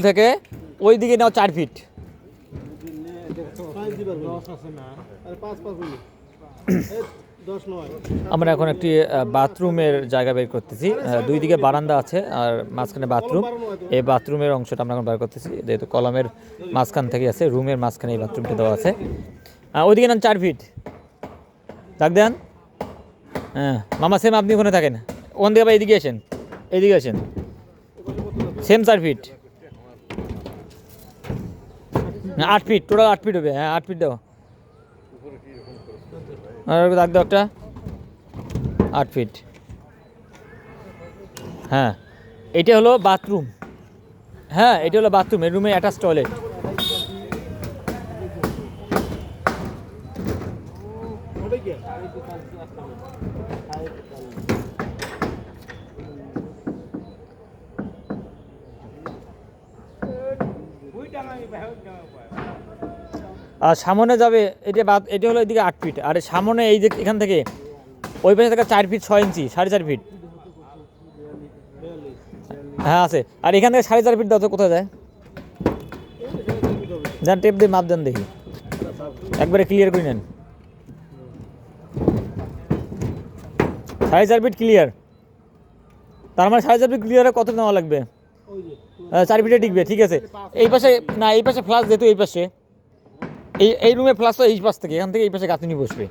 থেকে ওই দিকে নাও 4 ফিট। আমরা এখন একটি বাথরুমের জায়গা বের করতেছি। দুই দিকে বারান্দা আছে আর মাঝখানে বাথরুম। এই বাথরুমের অংশটা আমরা এখন বের করতেছি, যেহেতু কলামের মাঝখান থেকে আছে, রুমের মাঝখানে এই বাথরুমটা দেওয়া আছে। ওইদিকে নাম 4 ফিট, ডাক দেন। হ্যাঁ মামা, সেম আপনি ওখানে থাকেন, ওখান থেকে আবার এইদিকে আসেন, এইদিকে আসেন, same 4 feet. 8 feet, total 8 feet হবে। হ্যাঁ 8 ফিট দাও, দাগ দাও একটা, 8 ফিট। হ্যাঁ এটা হলো বাথরুম। হ্যাঁ এটা হলো বাথরুম, এই রুমে অ্যাটাচ টয়লেট। আর সামনে যাবে এটা হলো এদিকে 8 ফিট, আর সামনে এই যে এখান থেকে ওই পাশে থেকে 4 ফিট 6 ইঞ্চি, 4.5 ফিট। হ্যাঁ আছে। আর এখান থেকে 4.5 ফিট দাও তো, কোথায় যায় যান, টেপ দিয়ে মাপ দেন দেখি, একবারে ক্লিয়ার করে নেন। 4.5 ফিট ক্লিয়ার, তার মানে 4.5 ফিট ক্লিয়ারে কত নেওয়া লাগবে? 4 ফিটে টিকবে, ঠিক আছে। এই পাশে না, এই পাশে ফ্লাশ যেহেতু এই পাশে, এই রুমে ফ্লাশ তো এই পাশ থেকে, এখান থেকে এই পাশে গাঁথনি বসবে,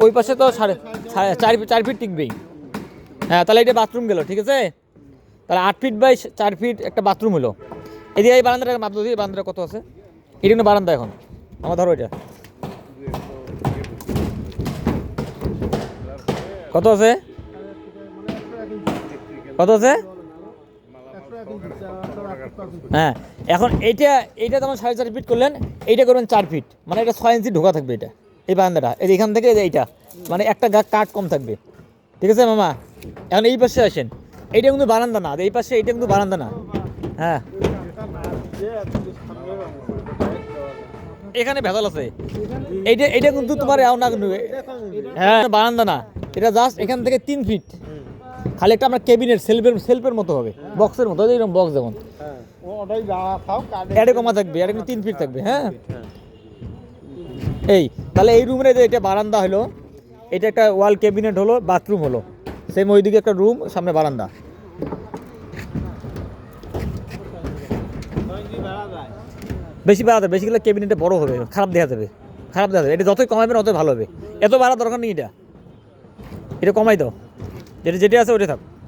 ওই পাশে তো 4 ফিট টিকবেই। হ্যাঁ তাহলে এটা বাথরুম গেল, ঠিক আছে। তাহলে 8 ফিট বাই 4 ফিট একটা বাথরুম হলো। এদিকে এই বারান্দাটা মাপ দিই, বারান্দাটা কত আছে? এটা কিন্তু বারান্দা এখন আমার, ধরো এটা কত আছে, কত আছে? হ্যাঁ এখন এইটা যেমন 4.5 ফিট করলেন, এইটা করবেন 4 ফিট, মানে এটা 6 ইঞ্চি ঢোকা থাকবে এটা, এই বারান্দাটা এই এখান থেকে এইটা, মানে একটা কাঠ কম থাকবে, ঠিক আছে মামা। এখন এই পাশে আসেন, এইটা কিন্তু বারান্দা না, এই পাশে এইটা কিন্তু বারান্দা না। হ্যাঁ এখানে ভেজাল আছে, এইটা কিন্তু তোমার না কিন্তু, হ্যাঁ বারান্দা না, এটা জাস্ট এখান থেকে 3 ফিট, খালি একটা আমরা কেবিনেট সেলফের মতো হবে, বক্সের মতো, এরকম বক্স যেমন এটা কমা থাকবে, এটা কিন্তু 3 ফিট থাকবে। হ্যাঁ এই তাহলে এই রুমের যে এটা বারান্দা হলো, এটা একটা ওয়াল ক্যাবিনেট হলো, বাথরুম হলো, সেম ওইদিকে একটা রুম, সামনে বারান্দা। বেশি বাড়াতে, বেশি গেলে ক্যাবিনেটটা বড় হবে, খারাপ দেখা যাবে, এটা যতই কমাবেন ততই ভালো হবে। এত বাড়ার দরকার নেই, এটা কমাই দাও, যেটা আছে ওইটা থাক।